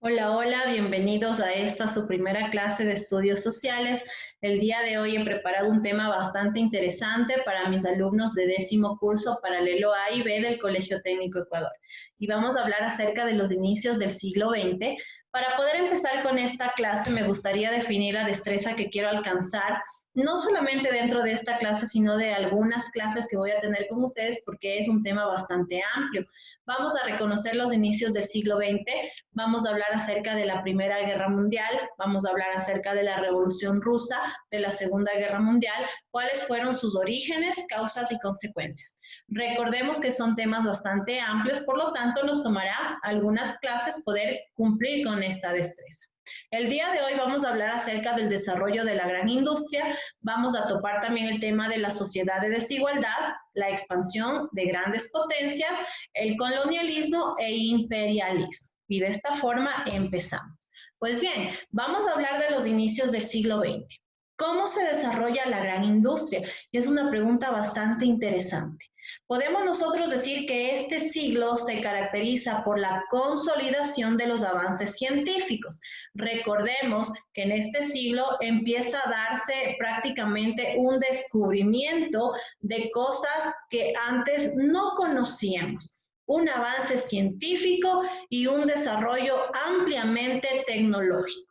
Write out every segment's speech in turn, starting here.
Hola, hola, bienvenidos a esta su primera clase de estudios sociales. El día de hoy he preparado un tema bastante interesante para mis alumnos de 10º curso paralelo A y B del Colegio Técnico Ecuador. Y vamos a hablar acerca de los inicios del siglo XX. Para poder empezar con esta clase me gustaría definir la destreza que quiero alcanzar, no solamente dentro de esta clase, sino de algunas clases que voy a tener con ustedes porque es un tema bastante amplio. Vamos a reconocer los inicios del siglo XX. Vamos a hablar acerca de la Primera Guerra Mundial, vamos a hablar acerca de la Revolución Rusa, de la Segunda Guerra Mundial, cuáles fueron sus orígenes, causas y consecuencias. Recordemos que son temas bastante amplios, por lo tanto nos tomará algunas clases poder cumplir con esta destreza. El día de hoy vamos a hablar acerca del desarrollo de la gran industria, vamos a topar también el tema de la sociedad de desigualdad, la expansión de grandes potencias, el colonialismo e imperialismo. Y de esta forma empezamos. Pues bien, vamos a hablar de los inicios del siglo XX. ¿Cómo se desarrolla la gran industria? Y es una pregunta bastante interesante. Podemos nosotros decir que este siglo se caracteriza por la consolidación de los avances científicos. Recordemos que en este siglo empieza a darse prácticamente un descubrimiento de cosas que antes no conocíamos, un avance científico y un desarrollo ampliamente tecnológico.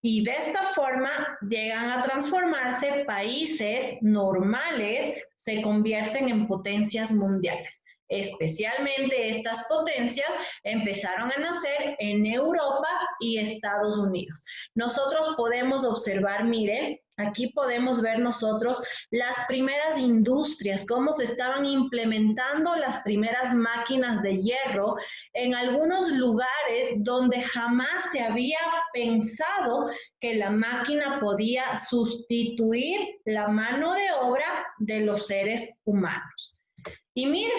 Y de esta forma llegan a transformarse países normales, se convierten en potencias mundiales. Especialmente estas potencias empezaron a nacer en Europa y Estados Unidos. Nosotros podemos observar, mire, aquí podemos ver nosotros las primeras industrias, cómo se estaban implementando las primeras máquinas de hierro en algunos lugares donde jamás se había pensado que la máquina podía sustituir la mano de obra de los seres humanos. Y mire,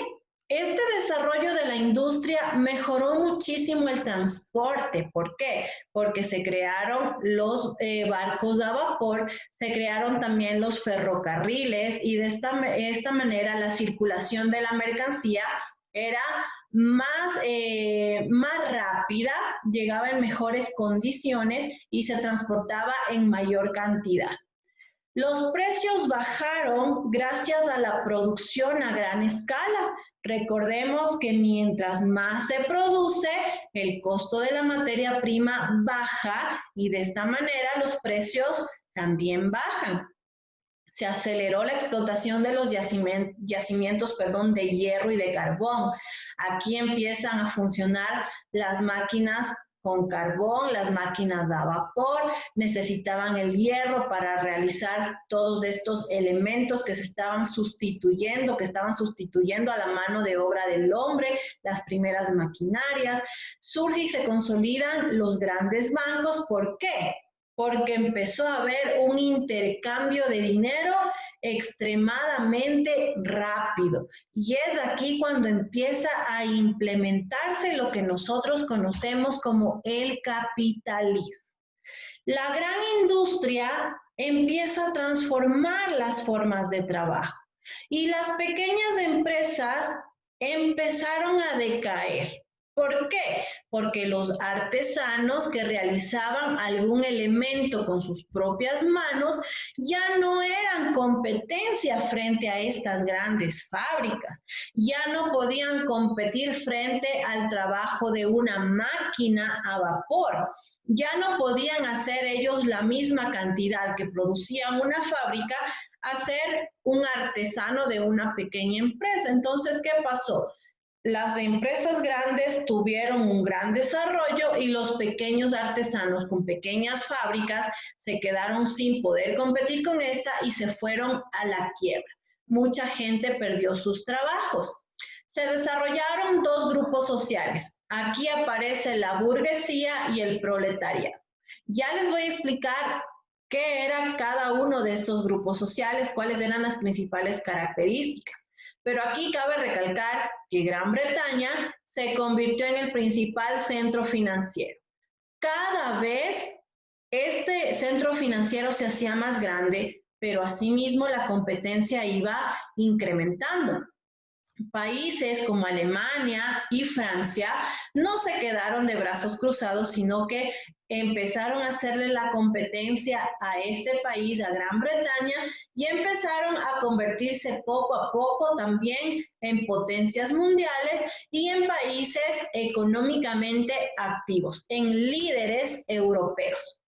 este desarrollo de la industria mejoró muchísimo el transporte. ¿Por qué? Porque se crearon los barcos a vapor, se crearon también los ferrocarriles y de esta manera la circulación de la mercancía era más rápida, llegaba en mejores condiciones y se transportaba en mayor cantidad. Los precios bajaron gracias a la producción a gran escala. Recordemos que mientras más se produce, el costo de la materia prima baja y de esta manera los precios también bajan. Se aceleró la explotación de los yacimientos de hierro y de carbón. Aquí empiezan a funcionar las máquinas con carbón, las máquinas a vapor, necesitaban el hierro para realizar todos estos elementos que estaban sustituyendo a la mano de obra del hombre, las primeras maquinarias. Surge y se consolidan los grandes bancos. ¿Por qué? Porque empezó a haber un intercambio de dinero extremadamente rápido. Y es aquí cuando empieza a implementarse lo que nosotros conocemos como el capitalismo. La gran industria empieza a transformar las formas de trabajo y las pequeñas empresas empezaron a decaer. ¿Por qué? Porque los artesanos que realizaban algún elemento con sus propias manos ya no eran competencia frente a estas grandes fábricas, ya no podían competir frente al trabajo de una máquina a vapor, ya no podían hacer ellos la misma cantidad que producía una fábrica a ser un artesano de una pequeña empresa. Entonces, ¿qué pasó? Las empresas grandes tuvieron un gran desarrollo y los pequeños artesanos con pequeñas fábricas se quedaron sin poder competir con esta y se fueron a la quiebra. Mucha gente perdió sus trabajos. Se desarrollaron dos grupos sociales. Aquí aparece la burguesía y el proletariado. Ya les voy a explicar qué era cada uno de estos grupos sociales, cuáles eran las principales características. Pero aquí cabe recalcar que Gran Bretaña se convirtió en el principal centro financiero. Cada vez este centro financiero se hacía más grande, pero asimismo la competencia iba incrementando. países como Alemania y Francia no se quedaron de brazos cruzados, sino que empezaron a hacerle la competencia a este país, a Gran Bretaña, y empezaron a convertirse poco a poco también en potencias mundiales y en países económicamente activos, en líderes europeos.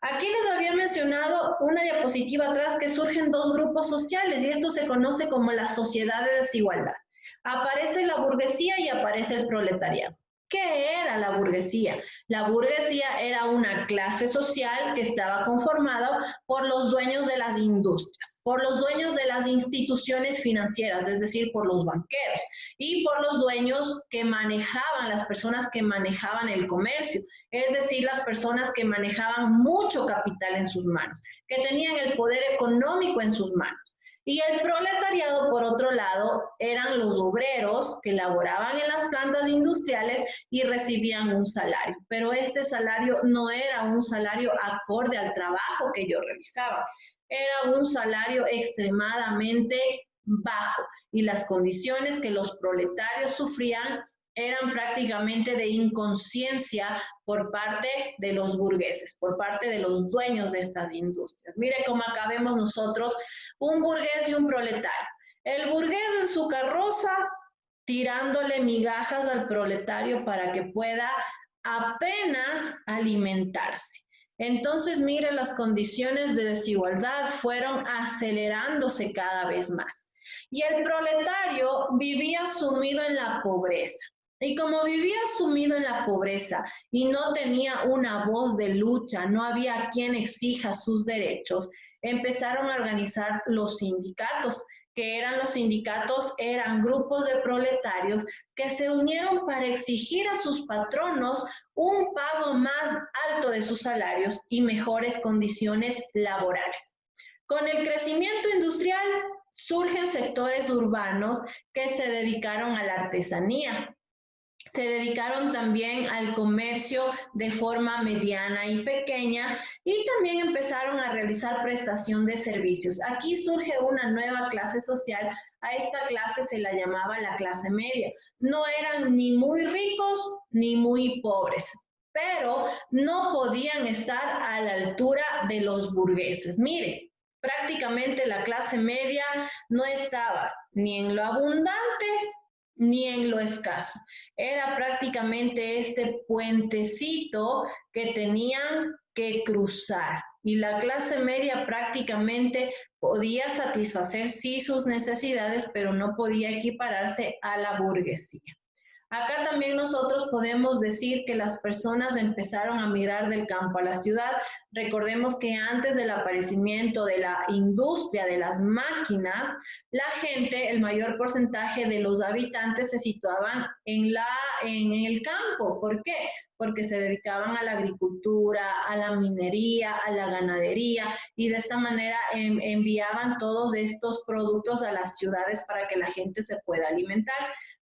Aquí les había mencionado una diapositiva atrás que surgen dos grupos sociales y esto se conoce como la sociedad de desigualdad. Aparece la burguesía y aparece el proletariado. ¿Qué era la burguesía? La burguesía era una clase social que estaba conformada por los dueños de las industrias, por los dueños de las instituciones financieras, es decir, por los banqueros, y por los dueños que manejaban, las personas que manejaban el comercio, es decir, las personas que manejaban mucho capital en sus manos, que tenían el poder económico en sus manos. Y el proletariado, por otro lado, eran los obreros que laboraban en las plantas industriales y recibían un salario. Pero este salario no era un salario acorde al trabajo que ellos realizaban. Era un salario extremadamente bajo y las condiciones que los proletarios sufrían eran prácticamente de inconsciencia por parte de los burgueses, por parte de los dueños de estas industrias. Mire cómo acá vemos nosotros un burgués y un proletario. El burgués en su carroza tirándole migajas al proletario para que pueda apenas alimentarse. Entonces, mire, las condiciones de desigualdad fueron acelerándose cada vez más. Y el proletario vivía sumido en la pobreza. Y como vivía sumido en la pobreza y no tenía una voz de lucha, no había quien exija sus derechos, empezaron a organizar los sindicatos, que eran los sindicatos, eran grupos de proletarios que se unieron para exigir a sus patronos un pago más alto de sus salarios y mejores condiciones laborales. Con el crecimiento industrial surgen sectores urbanos que se dedicaron a la artesanía. Se dedicaron también al comercio de forma mediana y pequeña y también empezaron a realizar prestación de servicios. Aquí surge una nueva clase social, a esta clase se la llamaba la clase media. No eran ni muy ricos ni muy pobres, pero no podían estar a la altura de los burgueses. Mire, prácticamente la clase media no estaba ni en lo abundante ni en lo escaso. Era prácticamente este puentecito que tenían que cruzar. Y la clase media prácticamente podía satisfacer sí sus necesidades, pero no podía equipararse a la burguesía. Acá también nosotros podemos decir que las personas empezaron a migrar del campo a la ciudad. Recordemos que antes del aparecimiento de la industria de las máquinas, la gente, el mayor porcentaje de los habitantes se situaban en el campo. ¿Por qué? Porque se dedicaban a la agricultura, a la minería, a la ganadería y de esta manera enviaban todos estos productos a las ciudades para que la gente se pueda alimentar.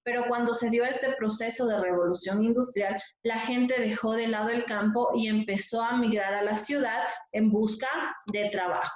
Pero cuando se dio este proceso de revolución industrial, la gente dejó de lado el campo y empezó a migrar a la ciudad en busca de trabajo.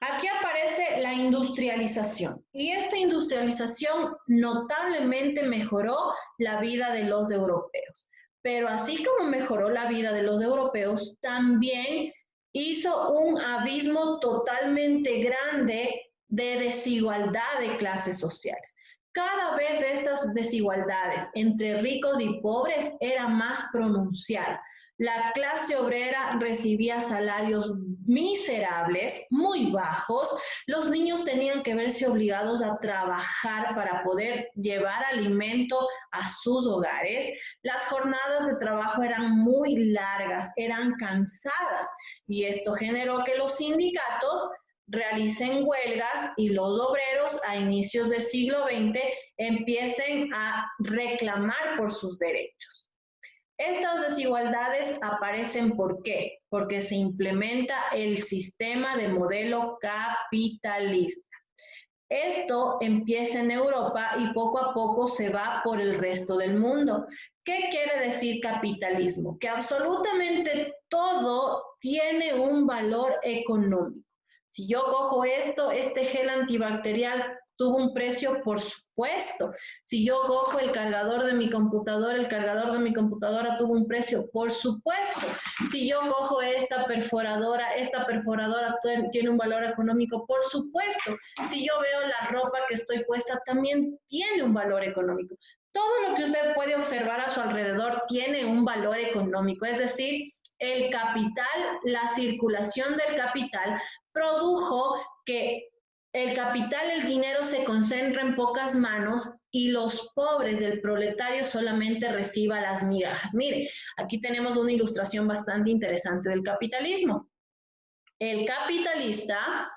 Aquí aparece la industrialización y esta industrialización notablemente mejoró la vida de los europeos. Pero así como mejoró la vida de los europeos, también hizo un abismo totalmente grande de desigualdad de clases sociales. Cada vez estas desigualdades entre ricos y pobres era más pronunciada. La clase obrera recibía salarios miserables, muy bajos. Los niños tenían que verse obligados a trabajar para poder llevar alimento a sus hogares. Las jornadas de trabajo eran muy largas, eran cansadas y esto generó que los sindicatos realicen huelgas y los obreros a inicios del siglo XX empiecen a reclamar por sus derechos. Estas desigualdades aparecen ¿por qué? Porque se implementa el sistema de modelo capitalista. Esto empieza en Europa y poco a poco se va por el resto del mundo. ¿Qué quiere decir capitalismo? Que absolutamente todo tiene un valor económico. Si yo cojo esto, este gel antibacterial tuvo un precio, por supuesto. Si yo cojo el cargador de mi computadora, el cargador de mi computadora tuvo un precio, por supuesto. Si yo cojo esta perforadora tiene un valor económico, por supuesto. Si yo veo la ropa que estoy puesta, también tiene un valor económico. Todo lo que usted puede observar a su alrededor tiene un valor económico, es decir, el capital, la circulación del capital produjo que el capital, el dinero se concentra en pocas manos y los pobres del proletario solamente reciban las migajas. Mire, aquí tenemos una ilustración bastante interesante del capitalismo. El capitalista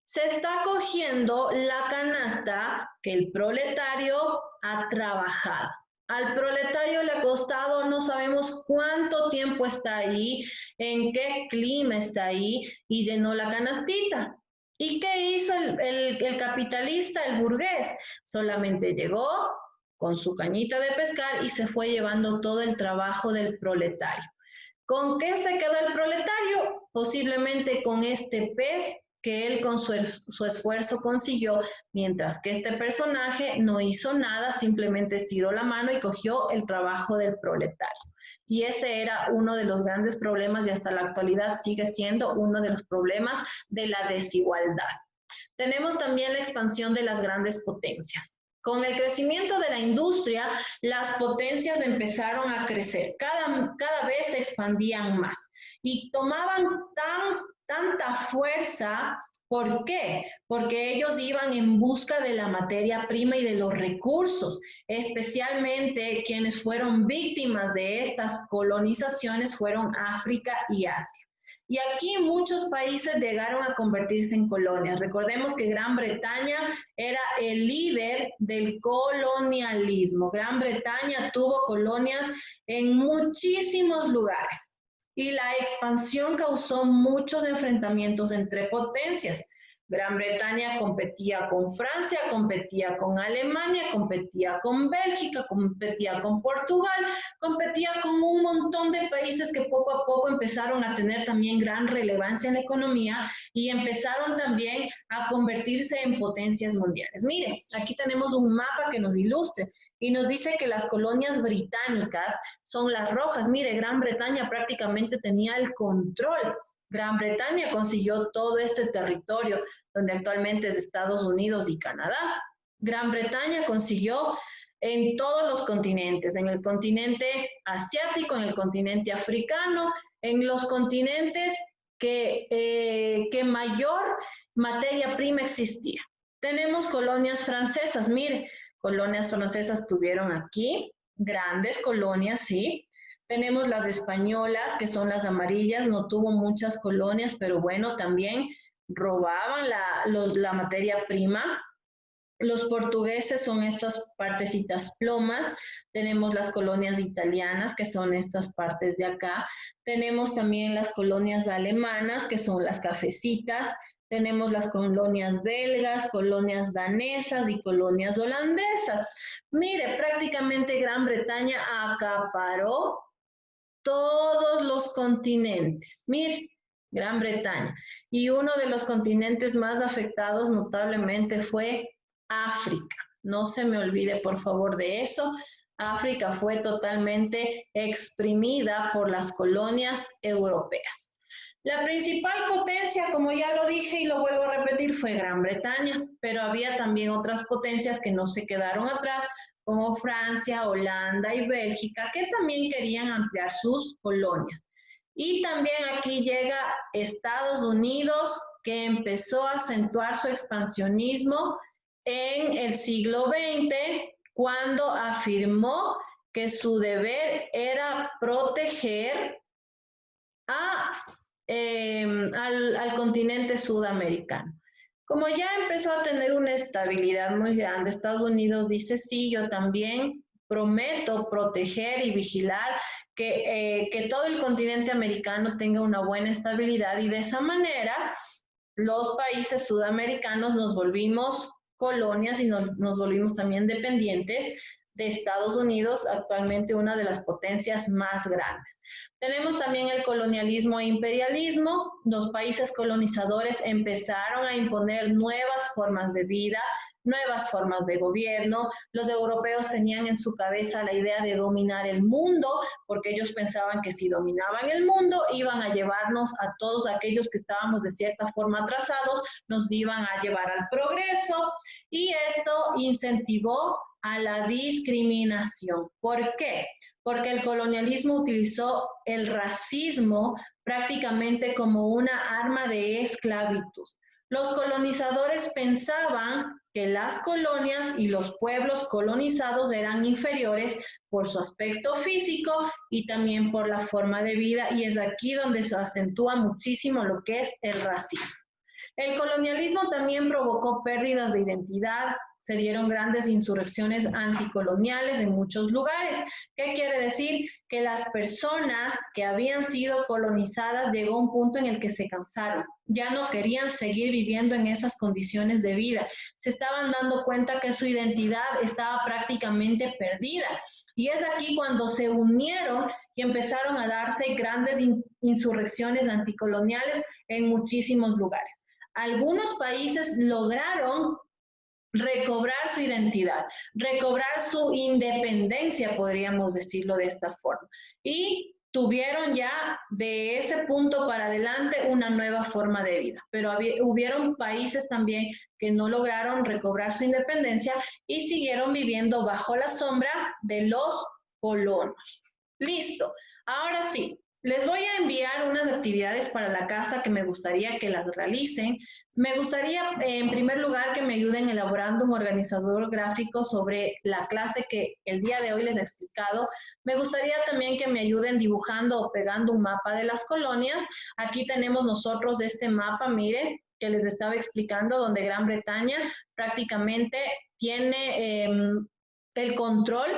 se está cogiendo la canasta que el proletario ha trabajado. Al proletario le ha costado, no sabemos cuánto tiempo está ahí, en qué clima está ahí, y llenó la canastita. ¿Y qué hizo el capitalista, el burgués? Solamente llegó con su cañita de pescar y se fue llevando todo el trabajo del proletario. ¿Con qué se quedó el proletario? Posiblemente con este pez que él con su esfuerzo consiguió, mientras que este personaje no hizo nada, simplemente estiró la mano y cogió el trabajo del proletario. Y ese era uno de los grandes problemas y hasta la actualidad sigue siendo uno de los problemas de la desigualdad. Tenemos también la expansión de las grandes potencias. Con el crecimiento de la industria, las potencias empezaron a crecer, cada vez se expandían más y tomaban tanta fuerza. ¿Por qué? Porque ellos iban en busca de la materia prima y de los recursos, especialmente quienes fueron víctimas de estas colonizaciones fueron África y Asia. Y aquí muchos países llegaron a convertirse en colonias. Recordemos que Gran Bretaña era el líder del colonialismo. Gran Bretaña tuvo colonias en muchísimos lugares. Y la expansión causó muchos enfrentamientos entre potencias. Gran Bretaña competía con Francia, competía con Alemania, competía con Bélgica, competía con Portugal, competía con un montón de países que poco a poco empezaron a tener también gran relevancia en la economía y empezaron también a convertirse en potencias mundiales. Mire, aquí tenemos un mapa que nos ilustra y nos dice que las colonias británicas son las rojas. Mire, Gran Bretaña prácticamente tenía el control. Gran Bretaña consiguió todo este territorio donde actualmente es Estados Unidos y Canadá. Gran Bretaña consiguió en todos los continentes, en el continente asiático, en el continente africano, en los continentes que mayor materia prima existía. Tenemos colonias francesas, mire, colonias francesas tuvieron aquí, grandes colonias, sí. Tenemos las españolas, que son las amarillas, no tuvo muchas colonias, pero bueno, también robaban la materia prima. Los portugueses son estas partecitas plomas. Tenemos las colonias italianas, que son estas partes de acá. Tenemos también las colonias alemanas, que son las cafecitas. Tenemos las colonias belgas, colonias danesas y colonias holandesas. Mire, prácticamente Gran Bretaña acaparó todos los continentes. Mire, Gran Bretaña. Y uno de los continentes más afectados notablemente fue África. No se me olvide, por favor, de eso. África fue totalmente exprimida por las colonias europeas. La principal potencia, como ya lo dije y lo vuelvo a repetir, fue Gran Bretaña, pero había también otras potencias que no se quedaron atrás, como Francia, Holanda y Bélgica, que también querían ampliar sus colonias. Y también aquí llega Estados Unidos, que empezó a acentuar su expansionismo en el siglo XX, cuando afirmó que su deber era proteger al continente sudamericano. Como ya empezó a tener una estabilidad muy grande, Estados Unidos dice, sí, yo también prometo proteger y vigilar que todo el continente americano tenga una buena estabilidad y de esa manera los países sudamericanos nos volvimos colonias y nos volvimos también dependientes de Estados Unidos, actualmente una de las potencias más grandes. Tenemos también el colonialismo e imperialismo. Los países colonizadores empezaron a imponer nuevas formas de vida, nuevas formas de gobierno. Los europeos tenían en su cabeza la idea de dominar el mundo, porque ellos pensaban que si dominaban el mundo iban a llevarnos a todos aquellos que estábamos de cierta forma atrasados, nos iban a llevar al progreso, y esto incentivó a la discriminación. ¿Por qué? Porque el colonialismo utilizó el racismo prácticamente como una arma de esclavitud. Los colonizadores pensaban que las colonias y los pueblos colonizados eran inferiores por su aspecto físico y también por la forma de vida, y es aquí donde se acentúa muchísimo lo que es el racismo. El colonialismo también provocó pérdidas de identidad, se dieron grandes insurrecciones anticoloniales en muchos lugares. ¿Qué quiere decir? Que las personas que habían sido colonizadas llegó un punto en el que se cansaron, ya no querían seguir viviendo en esas condiciones de vida, se estaban dando cuenta que su identidad estaba prácticamente perdida. Y es aquí cuando se unieron y empezaron a darse grandes insurrecciones anticoloniales en muchísimos lugares. Algunos países lograron recobrar su identidad, recobrar su independencia, podríamos decirlo de esta forma, y tuvieron ya de ese punto para adelante una nueva forma de vida. Pero hubieron países también que no lograron recobrar su independencia y siguieron viviendo bajo la sombra de los colonos. Listo. Ahora sí, les voy a enviar unas actividades para la casa que me gustaría que las realicen. Me gustaría, en primer lugar, que me ayuden elaborando un organizador gráfico sobre la clase que el día de hoy les he explicado. Me gustaría también que me ayuden dibujando o pegando un mapa de las colonias. Aquí tenemos nosotros este mapa, miren, que les estaba explicando, donde Gran Bretaña prácticamente tiene el control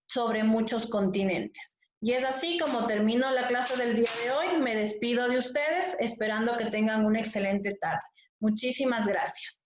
sobre muchos continentes. Y es así como termino la clase del día de hoy. Me despido de ustedes, esperando que tengan una excelente tarde. Muchísimas gracias.